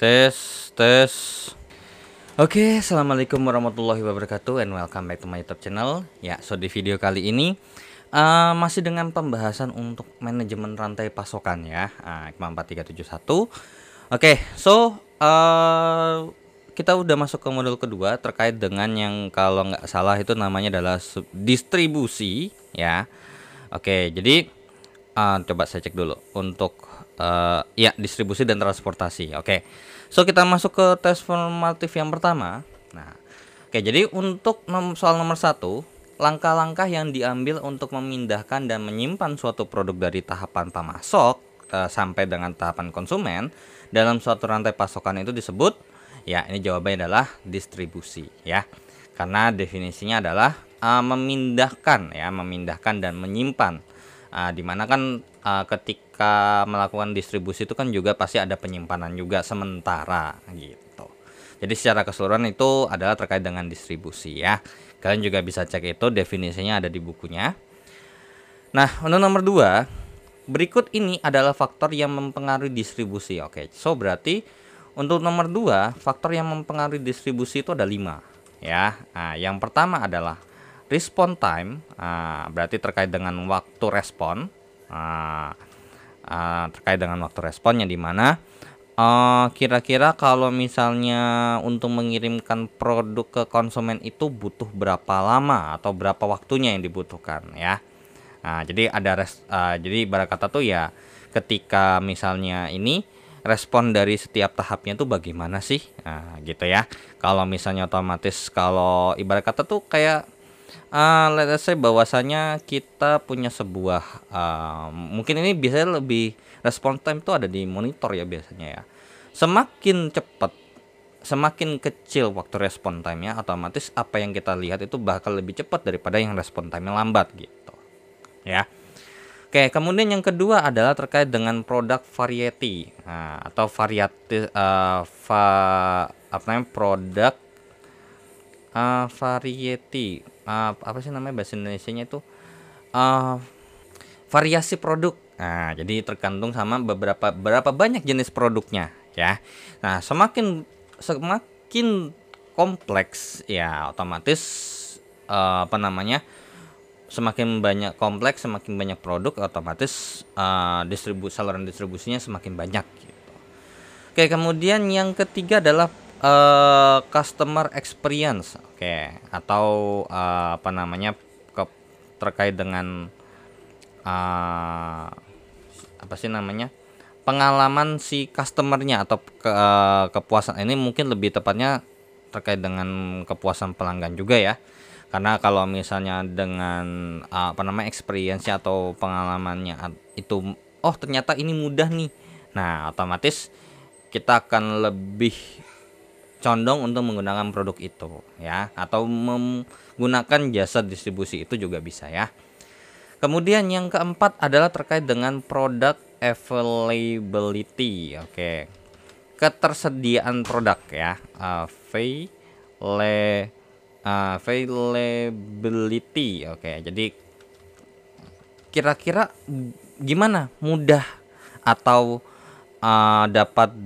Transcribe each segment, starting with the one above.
Tes, tes. Oke, assalamualaikum warahmatullahi wabarakatuh and welcome back to my YouTube channel. Ya, so di video kali ini masih dengan pembahasan untuk manajemen rantai pasokan ya, IKMA 4371. Oke, so kita udah masuk ke modul kedua terkait dengan yang kalau nggak salah itu namanya adalah distribusi ya. Oke, jadi coba saya cek dulu untuk ya distribusi dan transportasi. Oke, so kita masuk ke tes formatif yang pertama. Nah, oke, jadi untuk soal nomor 1, langkah-langkah yang diambil untuk memindahkan dan menyimpan suatu produk dari tahapan pemasok sampai dengan tahapan konsumen dalam suatu rantai pasokan itu disebut, ya ini jawabannya adalah distribusi ya, karena definisinya adalah memindahkan dan menyimpan. Dimana kan ketika melakukan distribusi itu kan juga pasti ada penyimpanan juga sementara gitu. Jadi secara keseluruhan itu adalah terkait dengan distribusi ya. Kalian juga bisa cek itu, definisinya ada di bukunya. Nah, untuk nomor 2, berikut ini adalah faktor yang mempengaruhi distribusi. Oke, so berarti untuk nomor 2, faktor yang mempengaruhi distribusi itu ada 5 ya. Nah, yang pertama adalah respon time, berarti terkait dengan waktu respon, terkait dengan waktu respon yang dimana kira-kira kalau misalnya untuk mengirimkan produk ke konsumen itu butuh berapa lama atau berapa waktunya yang dibutuhkan ya. Jadi ada jadi ibarat kata tuh ya, ketika misalnya ini respon dari setiap tahapnya tuh bagaimana sih, gitu ya. Kalau misalnya otomatis, kalau ibarat kata tuh kayak let's say bahwasanya kita punya sebuah mungkin ini biasanya lebih respon time itu ada di monitor ya biasanya ya. Semakin cepat, semakin kecil waktu respon time-nya, otomatis apa yang kita lihat itu bakal lebih cepat daripada yang respon time-nya lambat gitu. Ya. Oke, kemudian yang kedua adalah terkait dengan produk variety, atau variety produk variety, apa sih namanya bahasa Indonesianya itu, variasi produk. Nah, jadi tergantung sama berapa banyak jenis produknya ya. Nah, semakin kompleks ya, otomatis semakin banyak kompleks, semakin banyak produk, otomatis saluran distribusinya semakin banyak gitu. Oke, kemudian yang ketiga adalah customer experience. Oke, atau terkait dengan pengalaman si customernya atau kepuasan. Ini mungkin lebih tepatnya terkait dengan kepuasan pelanggan juga ya. Karena kalau misalnya dengan experience-nya atau pengalamannya itu, oh ternyata ini mudah nih. Nah, otomatis kita akan lebih condong untuk menggunakan produk itu ya, atau menggunakan jasa distribusi itu juga bisa ya. Kemudian yang keempat adalah terkait dengan product availability. Oke, ketersediaan produk ya, availability. Oke, jadi kira-kira gimana, mudah atau dapat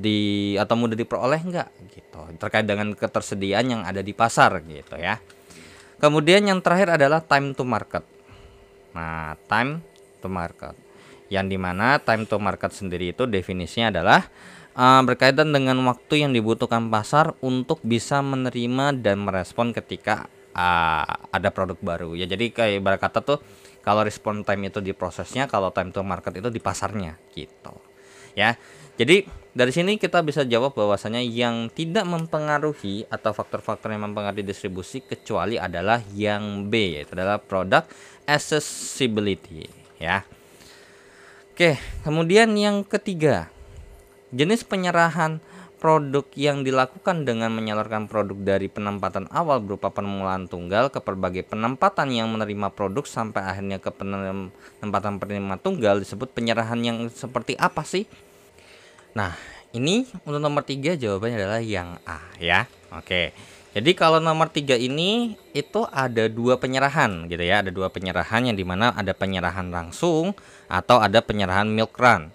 mudah diperoleh enggak gitu, terkait dengan ketersediaan yang ada di pasar gitu ya. Kemudian yang terakhir adalah time to market. Nah, time to market yang dimana time to market sendiri itu definisinya adalah berkaitan dengan waktu yang dibutuhkan pasar untuk bisa menerima dan merespon ketika ada produk baru ya. Jadi kayak ibarat kata tuh, kalau respon time itu di prosesnya, kalau time to market itu di pasarnya gitu ya. Jadi dari sini kita bisa jawab bahwasanya yang tidak mempengaruhi atau faktor-faktor yang mempengaruhi distribusi kecuali adalah yang B, yaitu adalah product accessibility ya. Oke, kemudian yang ketiga, jenis penyerahan produk yang dilakukan dengan menyalurkan produk dari penempatan awal berupa permulaan tunggal ke berbagai penempatan yang menerima produk sampai akhirnya ke penempatan penerima tunggal disebut penyerahan yang seperti apa sih? Nah, ini untuk nomor 3 jawabannya adalah yang A ya. Oke, jadi kalau nomor 3 ini itu ada 2 penyerahan gitu ya. Ada 2 penyerahan yang dimana ada penyerahan langsung atau ada penyerahan milk run.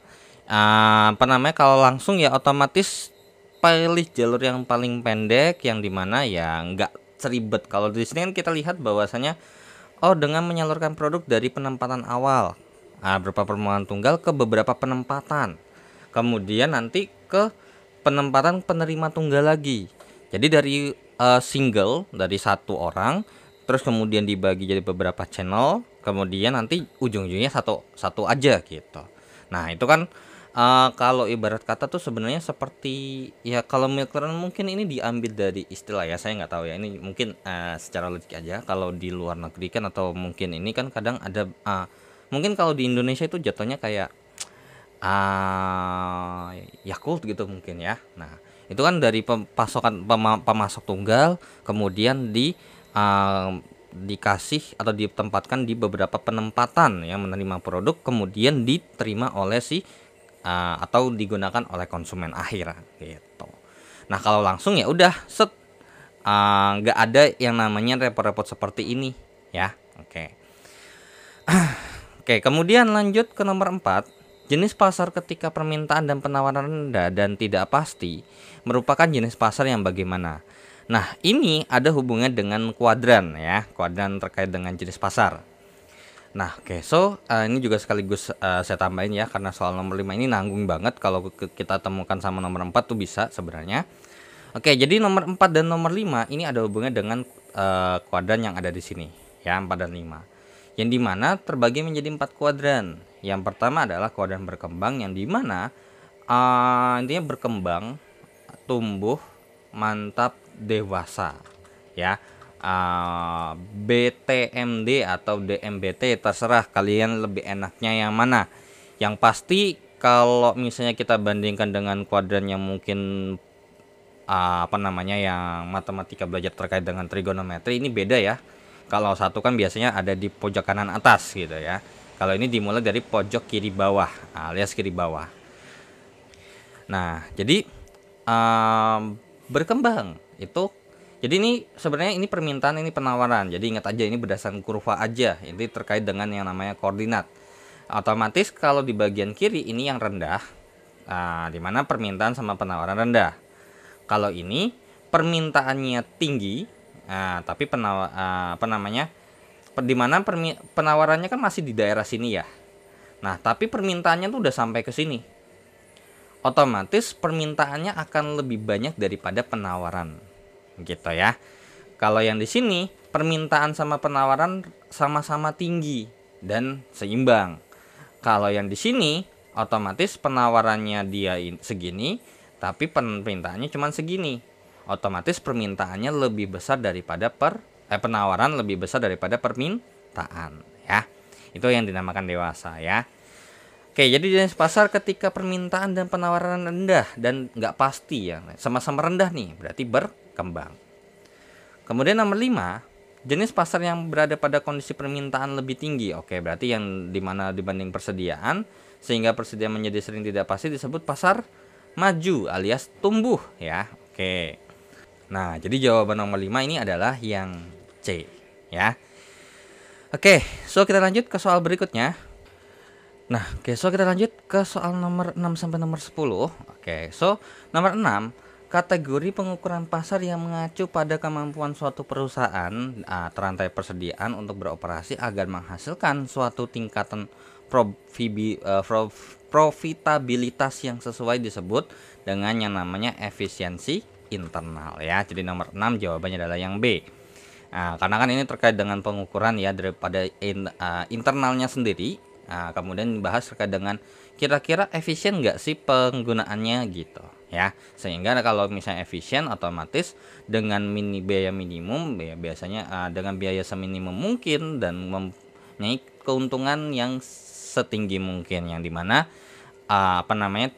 Kalau langsung ya otomatis pilih jalur yang paling pendek, yang dimana ya nggak seribet. Kalau di sini kan kita lihat bahwasanya dengan menyalurkan produk dari penempatan awal, berupa permohonan tunggal ke beberapa penempatan, kemudian nanti ke penempatan penerima tunggal lagi. Jadi dari single dari satu orang, terus kemudian dibagi jadi beberapa channel, kemudian nanti ujung-ujungnya satu aja gitu. Nah itu kan kalau ibarat kata tuh sebenarnya seperti ya, kalau milk run mungkin ini diambil dari istilah, ya saya nggak tahu ya, ini mungkin secara logik aja. Kalau di luar negeri kan, atau mungkin ini kan kadang ada mungkin kalau di Indonesia itu jatuhnya kayak Yakult gitu mungkin ya. Nah itu kan dari pasokan pemasok tunggal, kemudian dikasih atau ditempatkan di beberapa penempatan yang menerima produk, kemudian diterima oleh atau digunakan oleh konsumen akhir gitu. Nah kalau langsung ya udah set, nggak ada yang namanya repot-repot seperti ini ya. Oke. Oke, kemudian lanjut ke nomor 4. Jenis pasar ketika permintaan dan penawaran rendah dan tidak pasti merupakan jenis pasar yang bagaimana? Nah, ini ada hubungannya dengan kuadran ya, kuadran terkait dengan jenis pasar. Nah, oke, ini juga sekaligus saya tambahin ya, karena soal nomor 5 ini nanggung banget kalau kita temukan sama nomor 4 tuh bisa sebenarnya. Oke, jadi nomor 4 dan nomor 5 ini ada hubungannya dengan kuadran yang ada di sini ya, 4 dan 5. Yang dimana terbagi menjadi 4 kuadran. Yang pertama adalah kuadran berkembang, yang dimana intinya berkembang, tumbuh, mantap, dewasa ya. BTMD atau DMBT terserah kalian lebih enaknya yang mana. Yang pasti kalau misalnya kita bandingkan dengan kuadran yang mungkin yang matematika belajar terkait dengan trigonometri, ini beda ya. Kalau satu kan biasanya ada di pojok kanan atas gitu ya. Kalau ini dimulai dari pojok kiri bawah, alias kiri bawah. Nah, jadi berkembang itu, jadi ini sebenarnya ini permintaan, ini penawaran. Jadi ingat aja, ini berdasarkan kurva aja. Ini terkait dengan yang namanya koordinat. Otomatis kalau di bagian kiri ini yang rendah, dimana permintaan sama penawaran rendah. Kalau ini permintaannya tinggi, tapi dimana penawarannya kan masih di daerah sini ya. Nah, tapi permintaannya tuh udah sampai ke sini. Otomatis permintaannya akan lebih banyak daripada penawaran. Gitu ya. Kalau yang di sini permintaan sama penawaran sama-sama tinggi dan seimbang. Kalau yang di sini otomatis penawarannya dia segini, tapi permintaannya cuma segini. Otomatis permintaannya lebih besar daripada penawaran lebih besar daripada permintaan ya. Itu yang dinamakan dewasa ya. Oke, jadi jenis pasar ketika permintaan dan penawaran rendah dan nggak pasti ya, sama-sama rendah nih, berarti berkembang. Kemudian nomor 5, jenis pasar yang berada pada kondisi permintaan lebih tinggi. Oke, berarti yang dimana dibanding persediaan, sehingga persediaan menjadi sering tidak pasti, disebut pasar maju alias tumbuh ya. Oke. Nah, jadi jawaban nomor 5 ini adalah yang C ya. Oke, kita lanjut ke soal berikutnya. Nah, kita lanjut ke soal nomor 6 sampai nomor 10. Nomor 6, kategori pengukuran pasar yang mengacu pada kemampuan suatu perusahaan terantai persediaan untuk beroperasi agar menghasilkan suatu tingkatan profitabilitas yang sesuai disebut dengan yang namanya efisiensi internal ya. Jadi nomor 6 jawabannya adalah yang B. Karena kan ini terkait dengan pengukuran ya daripada internalnya sendiri. Kemudian dibahas terkait dengan kira-kira efisien nggak sih penggunaannya gitu ya. Sehingga kalau misalnya efisien, otomatis dengan biaya minimum ya, biasanya dengan biaya seminimum mungkin dan mempunyai keuntungan yang setinggi mungkin, yang dimana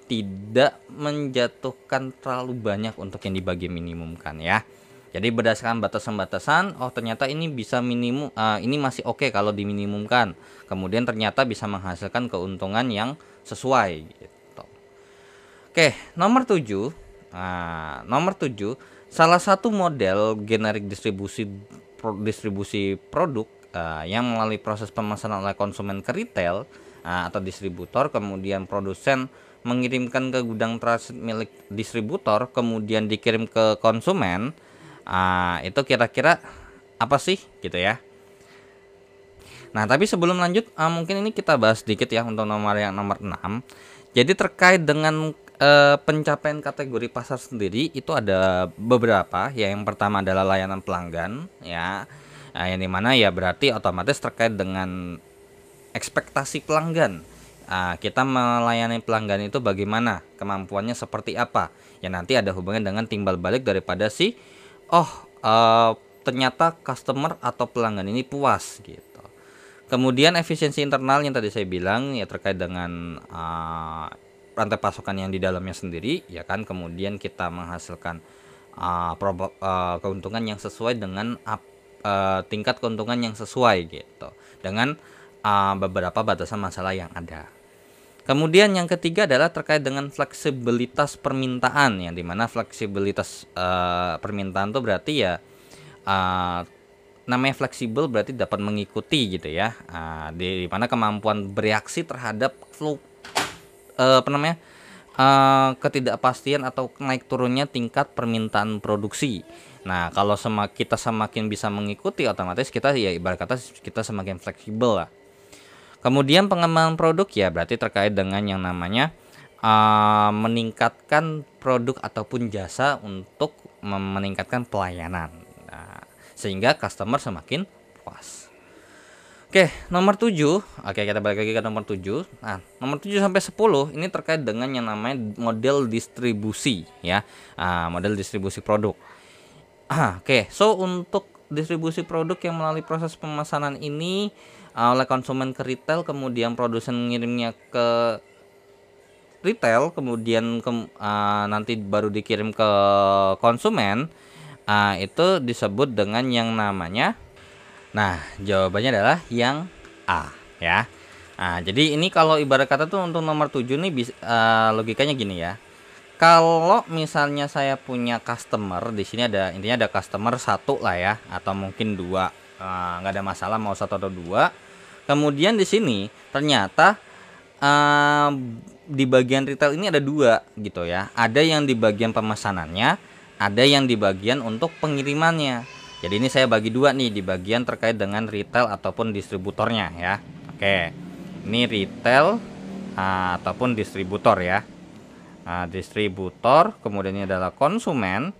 tidak menjatuhkan terlalu banyak untuk yang dibagi minimumkan ya. Jadi berdasarkan batasan-batasan, ternyata ini bisa minimum, ini masih oke kalau diminimumkan. Kemudian ternyata bisa menghasilkan keuntungan yang sesuai gitu. Oke, nomor 7. Salah satu model generik distribusi produk yang melalui proses pemesanan oleh konsumen ke retail atau distributor, kemudian produsen mengirimkan ke gudang transit milik distributor kemudian dikirim ke konsumen, itu kira-kira apa sih gitu ya. Nah, tapi sebelum lanjut, mungkin ini kita bahas sedikit ya untuk nomor yang nomor 6. Jadi terkait dengan pencapaian kategori pasar sendiri itu ada beberapa ya. Yang pertama adalah layanan pelanggan ya. Nah, yang dimana ya berarti otomatis terkait dengan ekspektasi pelanggan. Kita melayani pelanggan itu bagaimana, kemampuannya seperti apa. Ya nanti ada hubungan dengan timbal balik daripada ternyata customer atau pelanggan ini puas gitu. Kemudian efisiensi internal yang tadi saya bilang ya terkait dengan rantai pasokan yang di dalamnya sendiri ya kan. Kemudian kita menghasilkan keuntungan yang sesuai dengan tingkat keuntungan yang sesuai gitu dengan beberapa batasan masalah yang ada. Kemudian yang ketiga adalah terkait dengan fleksibilitas permintaan, yang dimana fleksibilitas permintaan itu berarti ya namanya fleksibel berarti dapat mengikuti gitu ya, di mana kemampuan bereaksi terhadap ketidakpastian atau naik turunnya tingkat permintaan produksi. Nah, kalau kita semakin bisa mengikuti, otomatis kita ya ibarat kata kita semakin fleksibel lah. Kemudian pengembangan produk ya berarti terkait dengan yang namanya meningkatkan produk ataupun jasa untuk meningkatkan pelayanan. Nah, sehingga customer semakin puas. Oke, nomor 7. Oke, kita balik lagi ke nomor 7. Nah, nomor 7 sampai 10 ini terkait dengan yang namanya model distribusi ya. Model distribusi produk. Oke, so untuk distribusi produk yang melalui proses pemesanan ini oleh konsumen ke retail, kemudian produsen mengirimnya ke retail, kemudian nanti baru dikirim ke konsumen, itu disebut dengan yang namanya, nah jawabannya adalah yang A ya. Nah, jadi ini kalau ibarat kata tuh untuk nomor 7 nih logikanya gini ya. Kalau misalnya saya punya customer di sini, ada intinya ada customer satu lah ya, atau mungkin dua, nggak ada masalah mau satu atau dua. Kemudian di sini ternyata di bagian retail ini ada dua gitu ya. Ada yang di bagian pemesanannya, ada yang di bagian untuk pengirimannya. Jadi ini saya bagi dua nih, di bagian terkait dengan retail ataupun distributornya ya. Oke, ini retail ataupun distributor ya. Distributor, kemudian ini adalah konsumen.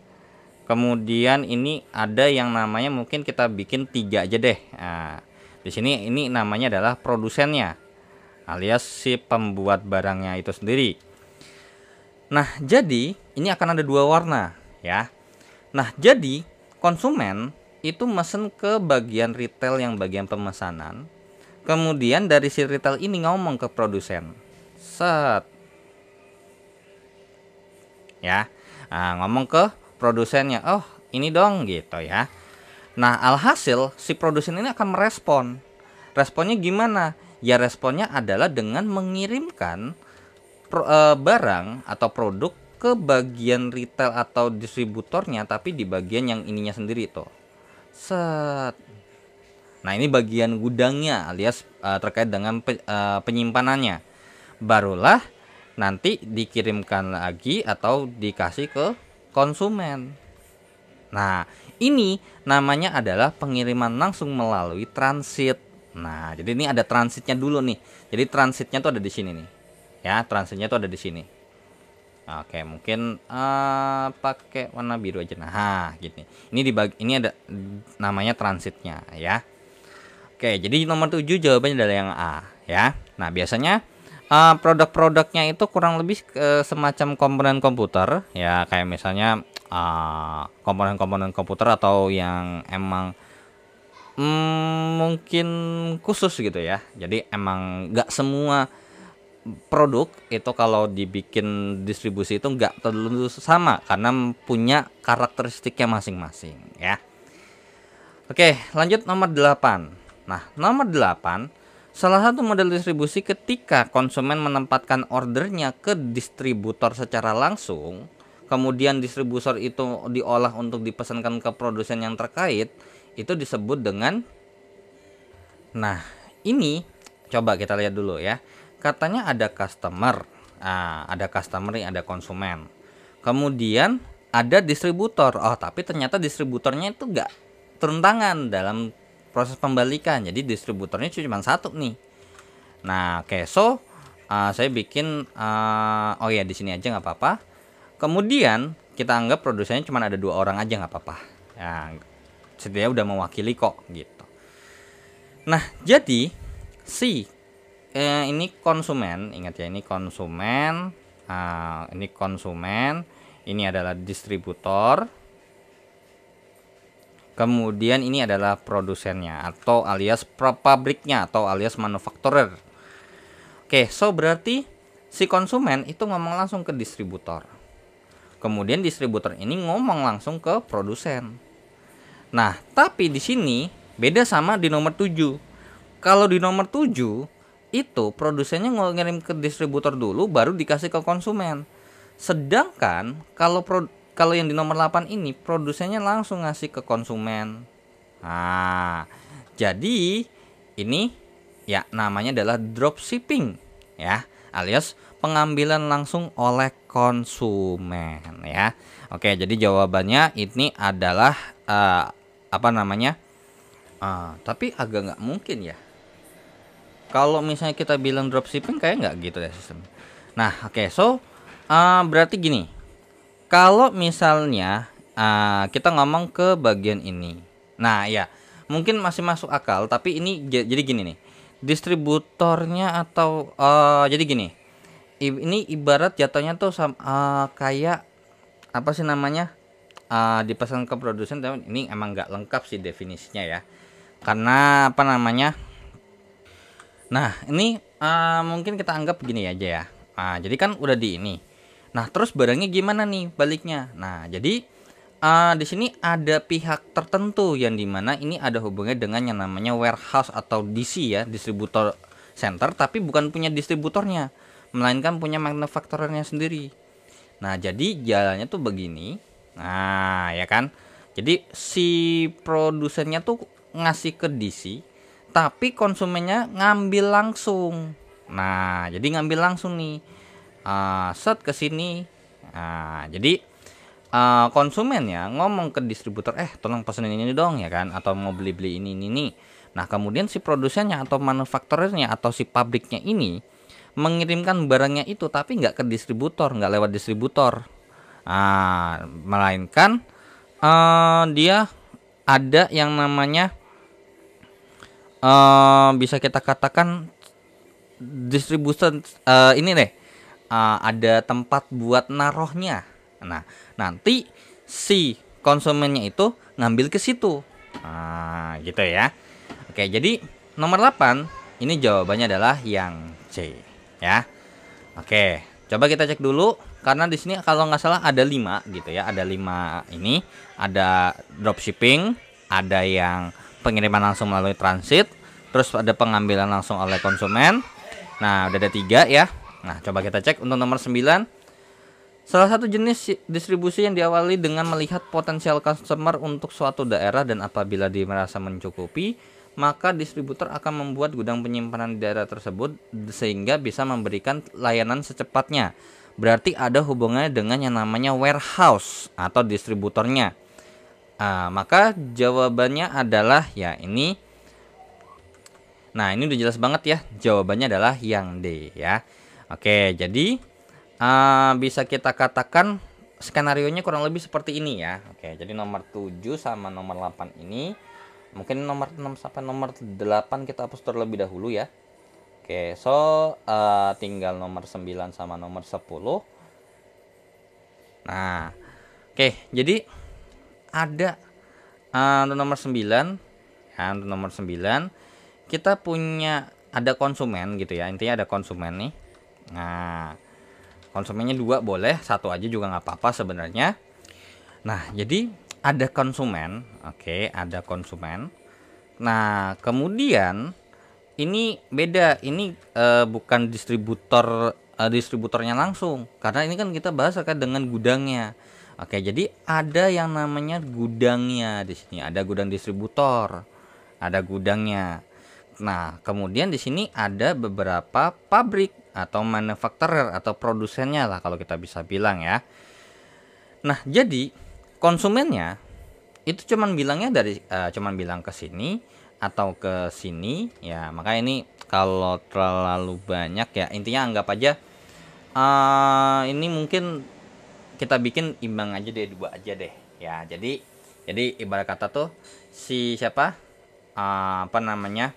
Kemudian ini ada yang namanya, mungkin kita bikin 3 aja deh. Di sini ini namanya adalah produsennya, alias si pembuat barangnya itu sendiri. Nah, jadi ini akan ada 2 warna ya. Nah, jadi konsumen itu mesen ke bagian retail yang bagian pemesanan. Kemudian dari si retail ini ngomong ke produsen. Set. Ya. Ngomong ke produsennya, "Oh, ini dong," gitu ya. Nah, alhasil si produsen ini akan merespon. Responnya gimana? Ya responnya adalah dengan mengirimkan barang atau produk ke bagian retail atau distributornya, tapi di bagian yang ininya sendiri tuh. Set. Nah, ini bagian gudangnya alias terkait dengan penyimpanannya. Barulah nanti dikirimkan lagi atau dikasih ke konsumen. Nah, ini namanya adalah pengiriman langsung melalui transit. Nah, jadi ini ada transitnya dulu nih. Jadi transitnya tuh ada di sini nih. Ya, transitnya tuh ada di sini. Oke, mungkin pakai warna biru aja. Nah, gini. Ini ada namanya transitnya ya. Oke, jadi nomor 7 jawabannya adalah yang A ya. Nah, biasanya produk-produknya itu kurang lebih semacam komponen komputer ya, kayak misalnya komponen-komponen komputer atau yang emang mungkin khusus gitu ya. Jadi emang nggak semua produk itu kalau dibikin distribusi itu nggak terlalu sama, karena punya karakteristiknya masing-masing ya. Oke, lanjut nomor 8. Nah, nomor 8, salah satu model distribusi ketika konsumen menempatkan ordernya ke distributor secara langsung, kemudian distributor itu diolah untuk dipesankan ke produsen yang terkait, itu disebut dengan, nah ini coba kita lihat dulu ya. Katanya ada customer, ada customer, ada konsumen. Kemudian ada distributor. Oh, tapi ternyata distributornya itu enggak turun tangan dalam proses pembalikan. Jadi distributornya cuma satu nih. Nah, oke, so saya bikin oh ya di sini aja nggak apa-apa. Kemudian kita anggap produsennya cuma ada 2 orang aja nggak apa-apa. Ya, setidaknya udah mewakili kok gitu. Nah, jadi si ini konsumen, ingat ya, ini konsumen, ini adalah distributor, kemudian ini adalah produsennya atau alias pabriknya atau alias manufacturer. Oke, so berarti si konsumen itu ngomong langsung ke distributor, kemudian distributor ini ngomong langsung ke produsen. Nah, tapi di sini beda sama di nomor 7. Kalau di nomor 7 itu produsennya ngirim ke distributor dulu baru dikasih ke konsumen. Sedangkan kalau yang di nomor 8 ini produsennya langsung ngasih ke konsumen. Nah, jadi ini ya namanya adalah dropshipping ya, alias pengambilan langsung oleh konsumen ya. Oke, jadi jawabannya ini adalah tapi agak nggak mungkin ya. Kalau misalnya kita bilang dropshipping kayak nggak gitu ya sistem. Nah, oke, so berarti gini. Kalau misalnya kita ngomong ke bagian ini. Nah, ya, mungkin masih masuk akal, tapi ini jadi gini nih. Distributornya atau jadi gini. Ini ibarat jatuhnya tuh kayak apa sih namanya? Dipesan ke produsen, tapi ini emang nggak lengkap sih definisinya ya. Karena apa namanya? Nah, ini mungkin kita anggap begini aja ya. Jadi kan udah di ini. Nah, terus barangnya gimana nih baliknya? Nah, jadi di sini ada pihak tertentu yang dimana ini ada hubungannya dengan yang namanya warehouse atau DC ya, distributor center, tapi bukan punya distributornya, melainkan punya manufacturernya sendiri. Nah, jadi jalannya tuh begini. Nah, ya kan? Jadi si produsennya tuh ngasih ke DC, tapi konsumennya ngambil langsung. Nah, jadi ngambil langsung nih, set ke sini. Nah, jadi konsumennya ngomong ke distributor, tolong pesenin ini dong ya kan, atau mau beli ini. Nah, kemudian si produsennya atau manufakturernya atau si pabriknya ini mengirimkan barangnya itu, tapi nggak ke distributor, nggak lewat distributor, melainkan dia ada yang namanya bisa kita katakan distribution, ini deh, ada tempat buat naruhnya. Nah, nanti si konsumennya itu ngambil ke situ. Nah, gitu ya. Oke, jadi nomor 8 ini jawabannya adalah yang C ya. Oke, coba kita cek dulu karena di sini kalau nggak salah ada 5 gitu ya. Ada 5 ini, ada dropshipping, ada yang pengiriman langsung melalui transit, terus ada pengambilan langsung oleh konsumen. Nah, udah ada 3 ya. Nah, coba kita cek untuk nomor 9. Salah satu jenis distribusi yang diawali dengan melihat potensial customer untuk suatu daerah, dan apabila dia merasa mencukupi, maka distributor akan membuat gudang penyimpanan di daerah tersebut sehingga bisa memberikan layanan secepatnya. Berarti ada hubungannya dengan yang namanya warehouse atau distributornya. Maka jawabannya adalah ya ini. Nah, ini udah jelas banget ya. Jawabannya adalah yang D ya. Oke, jadi bisa kita katakan skenarionya kurang lebih seperti ini ya. Oke, jadi nomor 7 sama nomor 8 ini, mungkin nomor 6 sampai nomor 8 kita hapus terlebih dahulu ya. Oke, so tinggal nomor 9 sama nomor 10. Nah, oke, jadi ada nomor 9 ya, nomor 9 kita punya ada konsumen gitu ya. Intinya ada konsumen nih. Nah, konsumennya 2 boleh, 1 aja juga nggak apa-apa sebenarnya. Nah, jadi ada konsumen. Oke, ada konsumen. Nah, kemudian ini beda. Ini bukan distributornya langsung, karena ini kan kita bahas terkait dengan gudangnya. Oke, jadi ada yang namanya gudangnya di sini. Ada gudang distributor, ada gudangnya. Nah, kemudian di sini ada beberapa pabrik atau manufacturer atau produsennya lah kalau kita bisa bilang ya. Nah, jadi konsumennya itu cuman bilangnya cuman bilang ke sini atau ke sini ya. Maka ini kalau terlalu banyak ya, intinya anggap aja ini mungkin kita bikin imbang aja deh, 2 aja deh ya. Jadi ibarat kata tuh si siapa apa namanya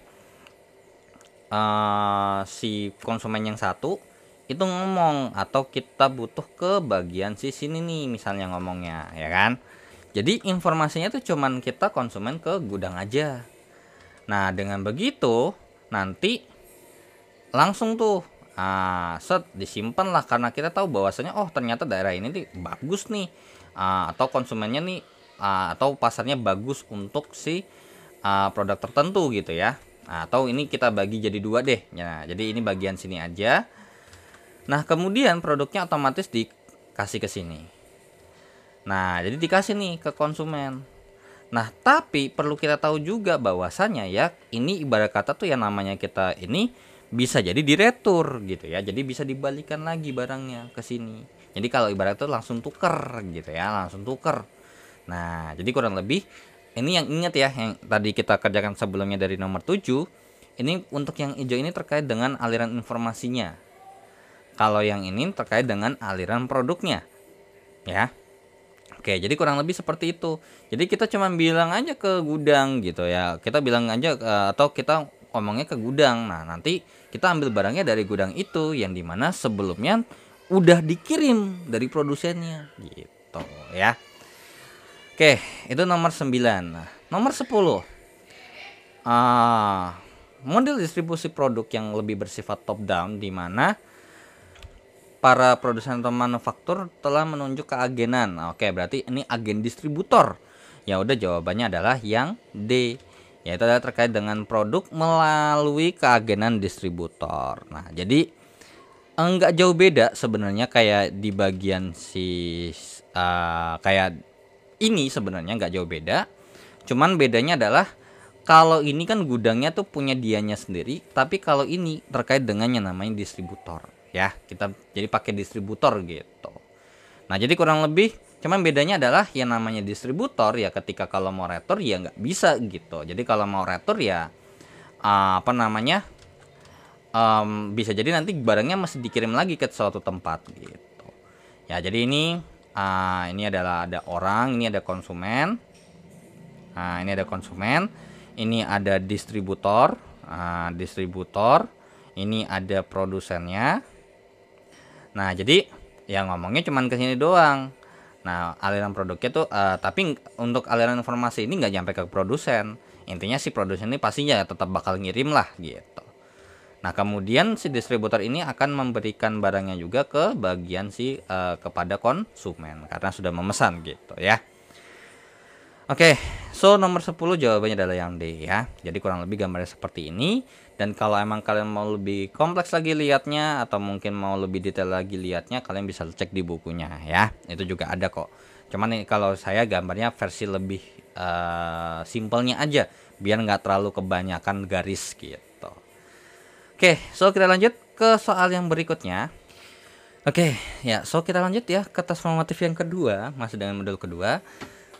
si konsumen yang satu itu ngomong, atau kita butuh ke bagian si sini nih misalnya ngomongnya ya kan. Jadi informasinya tuh cuman kita konsumen ke gudang aja. Nah, dengan begitu nanti langsung tuh set disimpan lah, karena kita tahu bahwasanya oh ternyata daerah ini nih bagus nih, atau konsumennya nih atau pasarnya bagus untuk si produk tertentu gitu ya. Atau ini kita bagi jadi 2 deh. Nah, jadi ini bagian sini aja. Nah, kemudian produknya otomatis dikasih ke sini. Nah, jadi dikasih nih ke konsumen. Nah, tapi perlu kita tahu juga bahwasannya ya, ini ibarat kata tuh yang namanya kita ini bisa jadi diretur gitu ya. Jadi bisa dibalikan lagi barangnya ke sini. Jadi kalau ibarat itu langsung tuker gitu ya, langsung tuker. Nah, jadi kurang lebih ini yang ingat ya, yang tadi kita kerjakan sebelumnya dari nomor 7. Ini untuk yang hijau ini terkait dengan aliran informasinya. Kalau yang ini terkait dengan aliran produknya. Ya. Oke, jadi kurang lebih seperti itu. Jadi kita cuma bilang aja ke gudang gitu ya. Kita bilang aja atau kita ngomongnya ke gudang. Nah, nanti kita ambil barangnya dari gudang itu yang dimana sebelumnya udah dikirim dari produsennya gitu ya. Oke, itu nomor 9. Nah, nomor 10. Model distribusi produk yang lebih bersifat top down, di mana para produsen atau manufaktur telah menunjuk keagenan. Oke, berarti ini agen distributor. Ya udah, jawabannya adalah yang D, yaitu adalah terkait dengan produk melalui keagenan distributor. Nah, jadi enggak jauh beda sebenarnya kayak di bagian kayak ini, sebenarnya enggak jauh beda. Cuman bedanya adalah kalau ini kan gudangnya tuh punya dianya sendiri, tapi kalau ini terkait dengan yang namanya distributor. Ya, kita jadi pakai distributor gitu. Nah, jadi kurang lebih cuman bedanya adalah yang namanya distributor ya ketika kalau mau retur ya nggak bisa gitu. Jadi kalau mau retur ya bisa jadi nanti barangnya masih dikirim lagi ke suatu tempat gitu. Ya, jadi ini adalah ada orang, ini ada konsumen. Nah, ini ada konsumen, ini ada distributor, ini ada produsennya. Nah, jadi yang ngomongnya cuman ke sini doang. Nah, aliran produknya tuh tapi untuk aliran informasi ini nggak nyampe ke produsen. Intinya si produsen ini pastinya tetap bakal ngirim lah gitu. Nah, kemudian si distributor ini akan memberikan barangnya juga ke bagian kepada konsumen karena sudah memesan gitu ya. Oke, so nomor 10 jawabannya adalah yang D ya. Jadi kurang lebih gambarnya seperti ini. Dan kalau emang kalian mau lebih kompleks lagi lihatnya, atau mungkin mau lebih detail lagi lihatnya, kalian bisa cek di bukunya ya. Itu juga ada kok. Cuman nih kalau saya gambarnya versi lebih simpelnya aja, biar nggak terlalu kebanyakan garis gitu. Oke, so kita lanjut ke soal yang berikutnya. Oke, ya, so kita lanjut ya ke transformatif yang kedua, masih dengan modul kedua.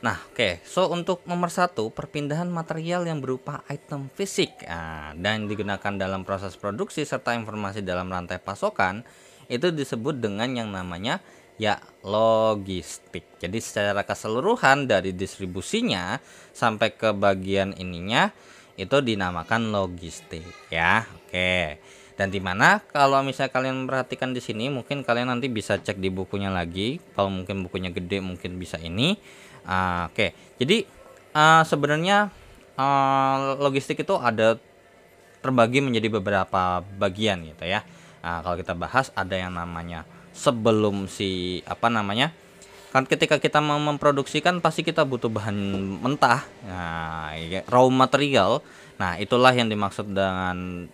Nah, oke, so untuk nomor 1, perpindahan material yang berupa item fisik dan digunakan dalam proses produksi serta informasi dalam rantai pasokan itu disebut dengan yang namanya ya logistik. Jadi secara keseluruhan dari distribusinya sampai ke bagian ininya itu dinamakan logistik ya. Oke. Dan dimana kalau misalnya kalian perhatikan di sini, mungkin kalian nanti bisa cek di bukunya lagi. Kalau mungkin bukunya gede mungkin bisa ini. Oke, jadi sebenarnya logistik itu ada terbagi menjadi beberapa bagian gitu ya. Kalau kita bahas ada yang namanya sebelum kan ketika kita mau memproduksikan pasti kita butuh bahan mentah, raw material. Nah, itulah yang dimaksud dengan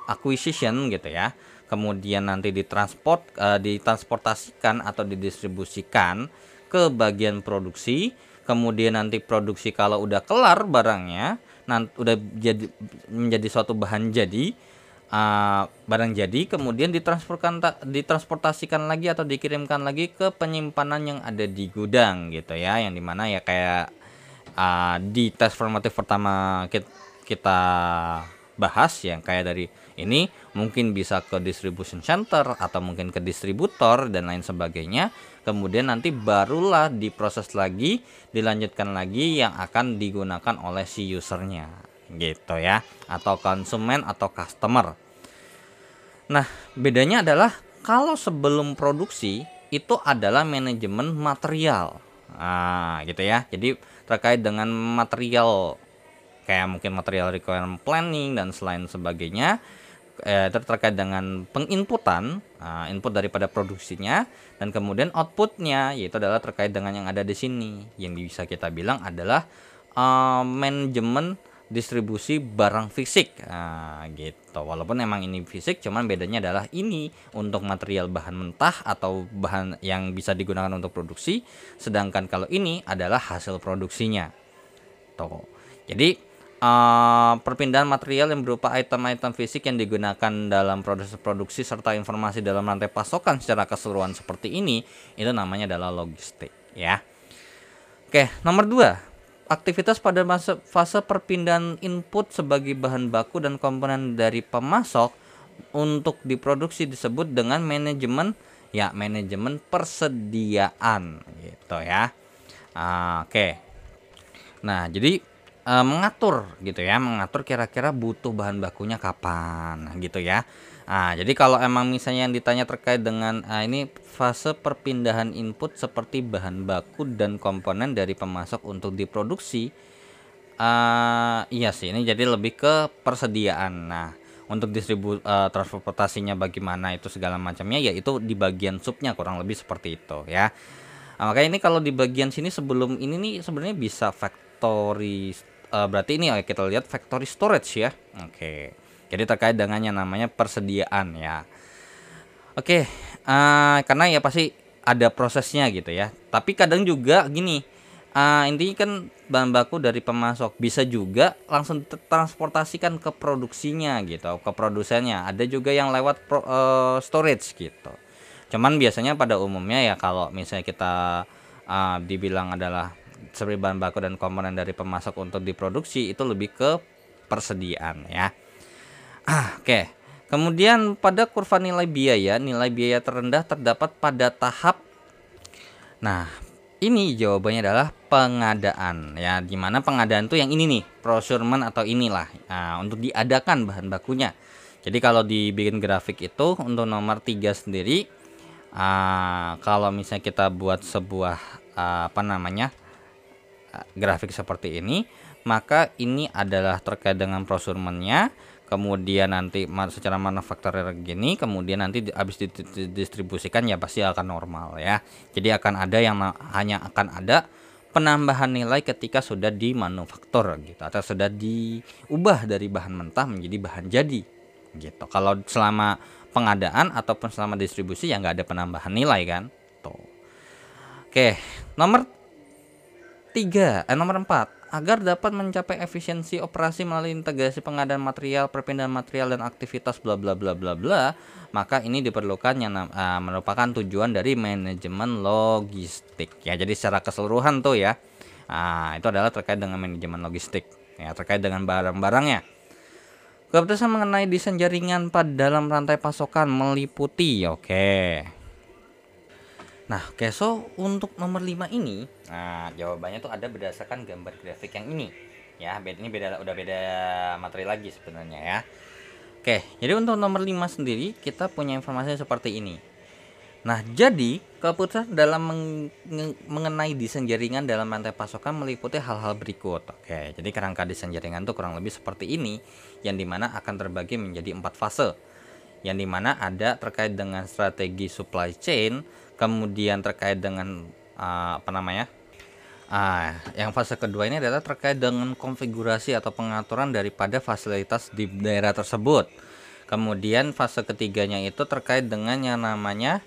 acquisition gitu ya. Kemudian nanti ditransportasikan atau didistribusikan ke bagian produksi, kemudian nanti produksi kalau udah kelar barangnya, nanti udah menjadi suatu bahan jadi, barang jadi kemudian ditransportasikan lagi atau dikirimkan lagi ke penyimpanan yang ada di gudang gitu ya, yang dimana ya kayak di tes formatif pertama kita bahas yang kayak dari ini mungkin bisa ke distribution center atau mungkin ke distributor dan lain sebagainya, kemudian nanti barulah diproses lagi, dilanjutkan lagi yang akan digunakan oleh si usernya gitu ya, atau konsumen atau customer. Nah, bedanya adalah kalau sebelum produksi itu adalah manajemen material. Gitu ya. Jadi terkait dengan material kayak mungkin material requirement planning dan selain sebagainya, terkait dengan penginputan, input daripada produksinya dan kemudian outputnya, yaitu adalah terkait dengan yang ada di sini, yang bisa kita bilang adalah manajemen distribusi barang fisik, gitu. Walaupun emang ini fisik, cuman bedanya adalah ini untuk material bahan mentah atau bahan yang bisa digunakan untuk produksi, sedangkan kalau ini adalah hasil produksinya. Tuh. Jadi perpindahan material yang berupa item-item fisik yang digunakan dalam proses produksi serta informasi dalam rantai pasokan secara keseluruhan seperti ini, itu namanya adalah logistik ya. Oke, nomor 2. Aktivitas pada fase perpindahan input sebagai bahan baku dan komponen dari pemasok untuk diproduksi disebut dengan manajemen persediaan gitu ya. Oke. Nah, jadi mengatur gitu ya, mengatur kira-kira butuh bahan bakunya kapan gitu ya. Jadi kalau emang misalnya yang ditanya terkait dengan ini fase perpindahan input seperti bahan baku dan komponen dari pemasok untuk diproduksi, iya sih ini jadi lebih ke persediaan. Nah, untuk transportasinya bagaimana itu segala macamnya, yaitu di bagian subnya kurang lebih seperti itu ya. Makanya ini kalau di bagian sini sebelum ini nih sebenarnya bisa factory, berarti ini kita lihat factory storage ya. Oke. Jadi terkait dengan yang namanya persediaan ya. Oke, karena ya pasti ada prosesnya gitu ya. Tapi kadang juga gini, intinya kan bahan baku dari pemasok bisa juga langsung transportasikan ke produksinya gitu, ke produsennya. Ada juga yang lewat storage gitu. Cuman biasanya pada umumnya ya kalau misalnya kita dibilang adalah seperti bahan baku dan komponen dari pemasok untuk diproduksi, itu lebih ke persediaan ya. Oke. Kemudian pada kurva nilai biaya terendah terdapat pada tahap. Nah, ini jawabannya adalah pengadaan ya, dimana pengadaan tuh yang ini nih, procurement atau inilah untuk diadakan bahan bakunya. Jadi kalau dibikin grafik itu untuk nomor 3 sendiri, kalau misalnya kita buat sebuah grafik seperti ini, maka ini adalah terkait dengan procurementnya, kemudian nanti secara manufakturer gini, kemudian nanti habis didistribusikan ya pasti akan normal ya. Jadi akan ada yang hanya akan ada penambahan nilai ketika sudah dimanufaktur gitu, atau sudah diubah dari bahan mentah menjadi bahan jadi gitu. Kalau selama pengadaan ataupun selama distribusi ya nggak ada penambahan nilai kan tuh. Oke, nomor 4, agar dapat mencapai efisiensi operasi melalui integrasi pengadaan material, perpindahan material dan aktivitas bla bla bla bla bla, maka ini diperlukan yang merupakan tujuan dari manajemen logistik ya. Jadi secara keseluruhan tuh ya, itu adalah terkait dengan manajemen logistik ya, terkait dengan barang-barangnya. Keputusan mengenai desain jaringan pada dalam rantai pasokan meliputi so untuk nomor 5 ini, jawabannya tuh ada berdasarkan gambar grafik yang ini ya. Ini udah beda materi lagi sebenarnya ya. Jadi untuk nomor 5 sendiri kita punya informasi seperti ini. Nah, jadi keputusan dalam mengenai desain jaringan dalam rantai pasokan meliputi hal-hal berikut. Jadi kerangka desain jaringan tuh kurang lebih seperti ini, yang dimana akan terbagi menjadi 4 fase, yang dimana ada terkait dengan strategi supply chain, kemudian terkait dengan yang fase kedua ini adalah terkait dengan konfigurasi atau pengaturan daripada fasilitas di daerah tersebut. Kemudian fase ketiganya itu terkait dengan yang namanya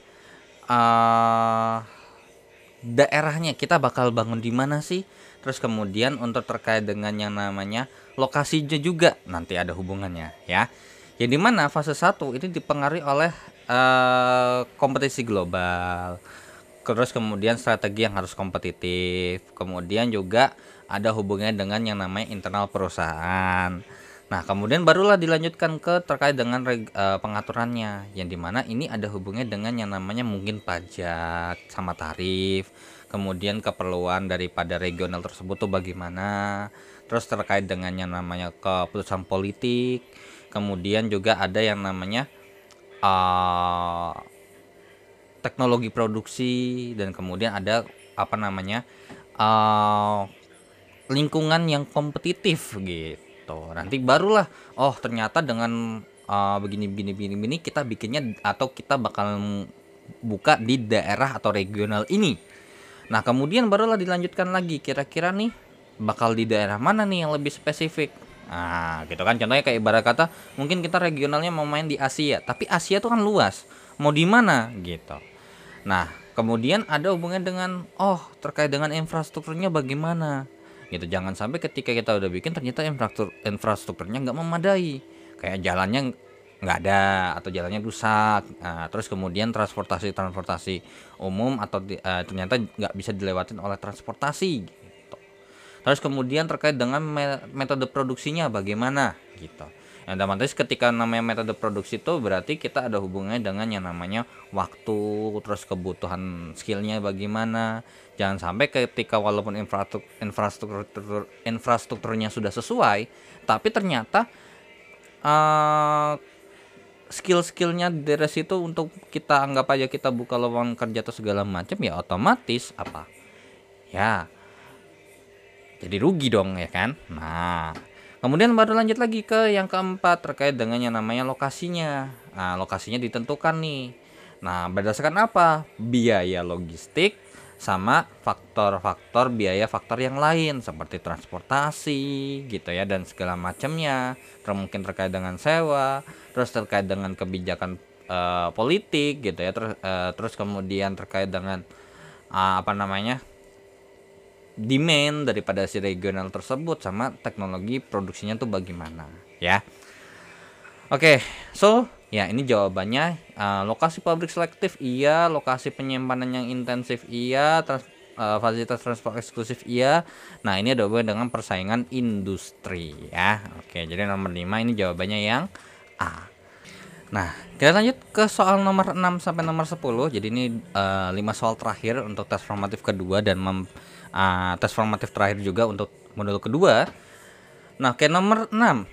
daerahnya, kita bakal bangun di mana sih. Terus kemudian untuk terkait dengan yang namanya lokasinya juga nanti ada hubungannya ya. Yang dimana fase 1 ini dipengaruhi oleh kompetisi global. Terus kemudian strategi yang harus kompetitif. Kemudian juga ada hubungannya dengan yang namanya internal perusahaan. Nah, kemudian barulah dilanjutkan ke terkait dengan pengaturannya, yang dimana ini ada hubungannya dengan yang namanya mungkin pajak sama tarif, kemudian keperluan daripada regional tersebut tuh bagaimana, terus terkait dengan yang namanya keputusan politik, kemudian juga ada yang namanya uh, teknologi produksi, dan kemudian ada apa namanya uh, lingkungan yang kompetitif gitu. Nanti barulah ternyata dengan begini begini begini begini kita bikinnya atau kita bakal buka di daerah atau regional ini. Nah, kemudian barulah dilanjutkan lagi, kira-kira nih bakal di daerah mana nih yang lebih spesifik. Nah, gitu kan, contohnya kayak ibarat kata mungkin kita regionalnya mau main di Asia, tapi Asia tuh kan luas, mau di mana gitu. Nah, kemudian ada hubungan dengan terkait dengan infrastrukturnya bagaimana gitu. Jangan sampai ketika kita udah bikin ternyata infrastrukturnya nggak memadai, kayak jalannya nggak ada atau jalannya rusak. Nah, terus kemudian transportasi umum atau ternyata nggak bisa dilewatin oleh transportasi gitu. Terus kemudian terkait dengan metode produksinya bagaimana gitu. Yang otomatis ketika namanya metode produksi itu berarti kita ada hubungannya dengan yang namanya waktu, terus kebutuhan skillnya bagaimana. Jangan sampai ketika walaupun infrastrukturnya sudah sesuai, tapi ternyata skill-skillnya dari situ untuk kita anggap aja kita buka lowongan kerja atau segala macam, ya otomatis apa? Ya jadi rugi dong ya kan. Nah, kemudian baru lanjut lagi ke yang keempat terkait dengan yang namanya lokasinya. Nah, lokasinya ditentukan nih. Nah, berdasarkan apa? Biaya logistik sama faktor-faktor biaya faktor yang lain seperti transportasi gitu ya dan segala macamnya. Terus mungkin terkait dengan sewa, terus terkait dengan kebijakan politik gitu ya. Terus kemudian terkait dengan apa namanya? Demand daripada si regional tersebut sama teknologi produksinya tuh bagaimana ya. Oke, so ya ini jawabannya. Lokasi pabrik selektif iya, lokasi penyimpanan yang intensif iya, fasilitas transport eksklusif iya. Nah, ini ada hubungan dengan persaingan industri ya. Oke, jadi nomor 5 ini jawabannya yang A. Nah, kita lanjut ke soal nomor 6 sampai nomor 10. Jadi ini 5 soal terakhir untuk tes formatif kedua dan tes formatif terakhir juga untuk modul kedua. Nah, ke nomor 6.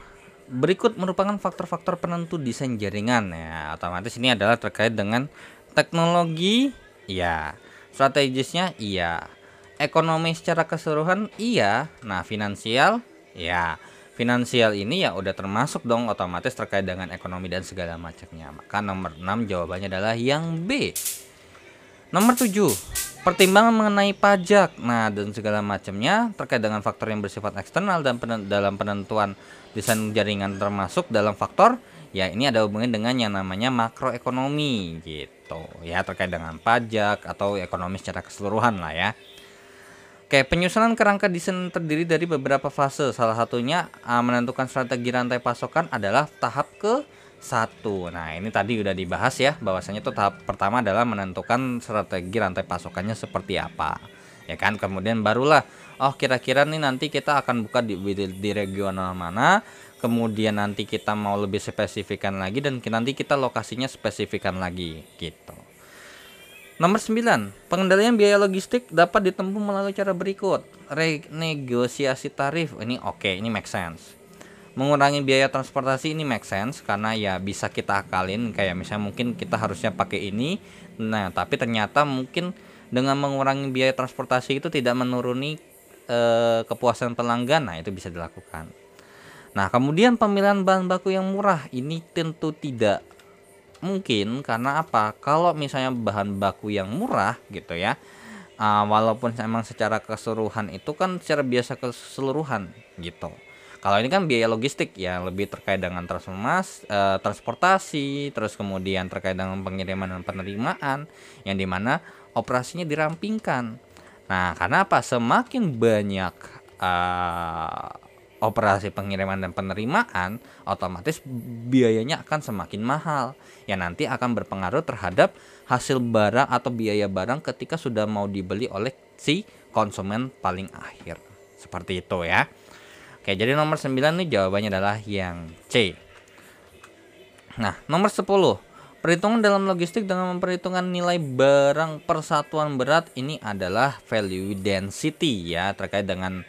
Berikut merupakan faktor-faktor penentu desain jaringan ya. Otomatis ini adalah terkait dengan teknologi, iya. Strategisnya, iya. Ekonomi secara keseluruhan, iya. Nah, finansial, ya. Finansial ini ya udah termasuk dong otomatis terkait dengan ekonomi dan segala macamnya. Maka nomor 6 jawabannya adalah yang B. Nomor 7. Pertimbangan mengenai pajak, nah dan segala macamnya terkait dengan faktor yang bersifat eksternal dan dalam penentuan desain jaringan termasuk dalam faktor ya ini ada hubungan dengan yang namanya makroekonomi gitu ya, terkait dengan pajak atau ekonomi secara keseluruhan lah ya. Oke, penyusunan kerangka desain terdiri dari beberapa fase. Salah satunya menentukan strategi rantai pasokan adalah tahap ke-1. Nah, ini tadi udah dibahas ya, bahwasanya tuh tahap pertama adalah menentukan strategi rantai pasokannya seperti apa. Ya kan? Kemudian barulah kira-kira nih nanti kita akan buka di regional mana. Kemudian nanti kita mau lebih spesifikan lagi dan nanti kita lokasinya spesifikan lagi gitu. Nomor 9, pengendalian biaya logistik dapat ditempuh melalui cara berikut. Renegosiasi tarif, ini oke, ini make sense. Mengurangi biaya transportasi, ini make sense karena ya bisa kita akalin, kayak misalnya mungkin kita harusnya pakai ini. Nah, tapi ternyata mungkin dengan mengurangi biaya transportasi itu tidak menuruni kepuasan pelanggan. Nah, itu bisa dilakukan. Nah, kemudian pemilihan bahan baku yang murah, ini tentu tidak mungkin karena apa? Kalau misalnya bahan baku yang murah gitu ya, walaupun emang secara keseluruhan itu kan secara biasa keseluruhan gitu. Kalau ini kan biaya logistik ya lebih terkait dengan transportasi, terus kemudian terkait dengan pengiriman dan penerimaan yang dimana operasinya dirampingkan. Nah, karena apa? Semakin banyak operasi pengiriman dan penerimaan, otomatis biayanya akan semakin mahal. Yang nanti akan berpengaruh terhadap hasil barang atau biaya barang ketika sudah mau dibeli oleh si konsumen paling akhir. Seperti itu ya. Oke, jadi nomor 9 nih jawabannya adalah yang C. Nah, nomor 10. Perhitungan dalam logistik dengan memperhitungkan nilai barang persatuan berat ini adalah value density ya, terkait dengan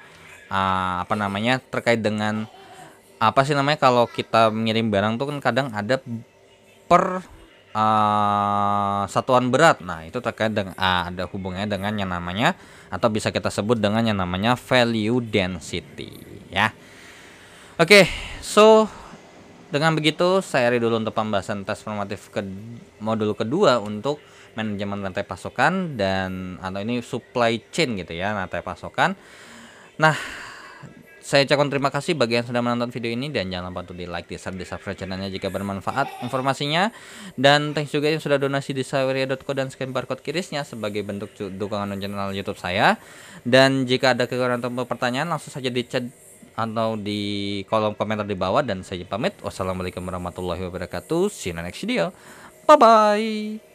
terkait dengan apa sih namanya, kalau kita mengirim barang tuh kan kadang ada per satuan berat. Nah, itu terkait dengan ada hubungannya dengan yang namanya, atau bisa kita sebut dengan yang namanya value density ya. Oke, so dengan begitu saya akhiri dulu untuk pembahasan tes formatif ke modul kedua untuk manajemen rantai pasokan dan atau ini supply chain gitu ya, rantai pasokan. Nah, saya ucapkan terima kasih bagi yang sudah menonton video ini, dan jangan lupa untuk di like, di share, di subscribe channelnya jika bermanfaat informasinya. Dan thanks juga yang sudah donasi di saweria.co dan scan barcode kirisnya sebagai bentuk dukungan channel YouTube saya. Dan jika ada kekurangan atau pertanyaan, langsung saja di chat atau di kolom komentar di bawah, dan saya pamit. Wassalamualaikum warahmatullahi wabarakatuh. See you in the next video. Bye bye.